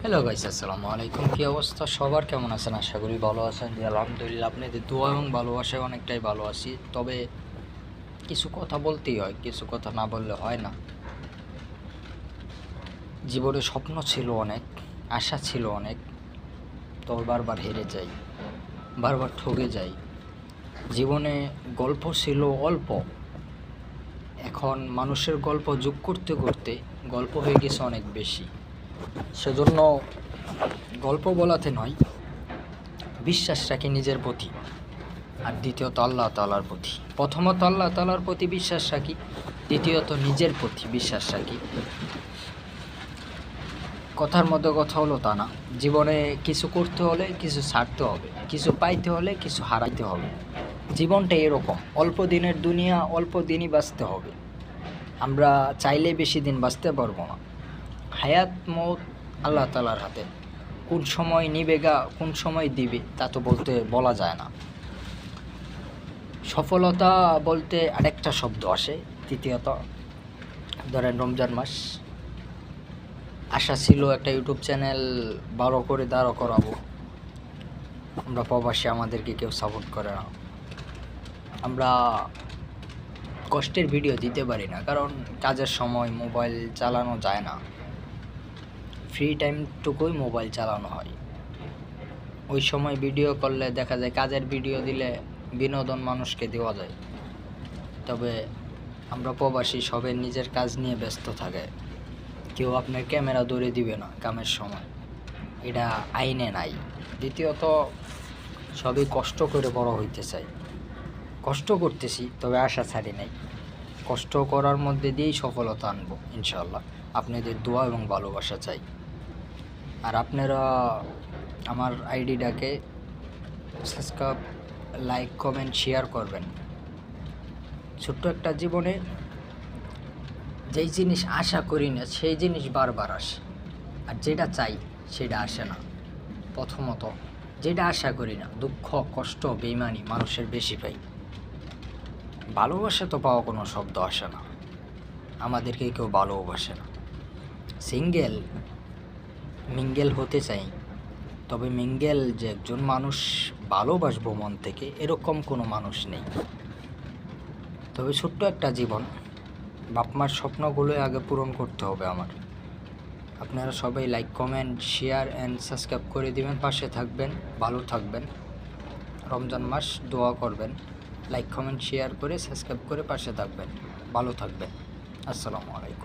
Hello guys, আসসালামু আলাইকুম। কী অবস্থা সবার, কেমন আছেন? আশা করি ভালো আছেন। জি আলহামদুলিল্লাহ, আপনাদের দোয়া এবং ভালোবাসায় অনেকটাই ভালো আছি। তবে কিছু কথা বলতেই হয়, কিছু কথা না বললে হয় না। জীবনে স্বপ্ন ছিল অনেক, আশা ছিল অনেক, তবে বারবার হেরে যাই, বারবার ঠকে যাই। জীবনে গল্প ছিল অল্প, এখন মানুষের গল্প যোগ করতে করতে গল্প হয়ে গেছে অনেক বেশি। সেজন্য গল্প বলাতে নয়, বিশ্বাস রাখি নিজের প্রতি, আর দ্বিতীয়ত আল্লাহ তাআলার প্রতি। প্রথমত আল্লাহ তাআলার প্রতি বিশ্বাস রাখি, দ্বিতীয়ত নিজের প্রতি বিশ্বাস রাখি। কথার মধ্যে কথা হলো তা না, জীবনে কিছু করতে হলে কিছু ছাড়তে হবে, কিছু পাইতে হলে কিছু হারাইতে হবে। জীবনটা এরকম, অল্প দিনের দুনিয়া, অল্প দিনই বাঁচতে হবে। আমরা চাইলে বেশি দিন বাঁচতে পারবো না। হায়াত মৌত আল্লাহ তাআলার হাতে। কোন সময় নিবে গা, কোন সময় দিবে তা তো বলা যায় না। সফলতা বলতে আরেকটা শব্দ আসে, তৃতীয়ত। ধরেন রমজান মাস, আশা ছিল একটা ইউটিউব চ্যানেল বড় করে দাঁড় করাবো। আমরা প্রবাসী, আমাদেরকে কেউ সাপোর্ট করে না। আমরা কষ্টের ভিডিও দিতে পারি না, কারণ কাজের সময় মোবাইল চালানো যায় না। ফ্রি টাইমটুকুই মোবাইল চালানো হয়। ওই সময় ভিডিও করলে দেখা যায়, কাজের ভিডিও দিলে বিনোদন মানুষকে দেওয়া যায়। তবে আমরা প্রবাসী, সবাই নিজের কাজ নিয়ে ব্যস্ত থাকে। কেউ আপনার ক্যামেরা ধরে দিবে না কামের সময়, এটা আইনে নাই। দ্বিতীয়ত সবই কষ্ট করে বড় হইতে চাই, কষ্ট করতেছি, তবে আশা ছাড়ি নাই। কষ্ট করার মধ্যে দিয়েই সফলতা আনবো ইনশাআল্লাহ। আপনাদের দোয়া এবং ভালোবাসা চাই। আর আপনারা আমার আইডিটাকে সাবস্ক্রাইব, লাইক, কমেন্ট, শেয়ার করবেন। ছোট্ট একটা জীবনে যেই জিনিস আশা করি না সেই জিনিস বারবার আসে, আর যেটা চাই সেটা আসে না। প্রথমত যেটা আশা করি না, দুঃখ, কষ্ট, বেইমানি মানুষের বেশি পাই। ভালোবাসা তো পাওয়া কোনো শব্দ আসে না, আমাদেরকে কেউ ভালোবাসে না। সিঙ্গেল মিঙ্গেল হতে চাই, তবে মিঙ্গেল যে একজন মানুষ ভালোবাসবো মন থেকে, এরকম কোনো মানুষ নেই। তবে ছোট্ট একটা জীবন, বাপ মার স্বপ্নগুলোই আগে পূরণ করতে হবে আমার। আপনারা সবাই like, comment, share and subscribe করে দিবেন, পাশে থাকবেন, ভালো থাকবেন। রমজান মাস দোয়া করবেন, লাইক, কমেন্ট, শেয়ার করে সাবস্ক্রাইব করে পাশে থাকবেন, ভালো থাকবেন। আসসালামু আলাইকুম।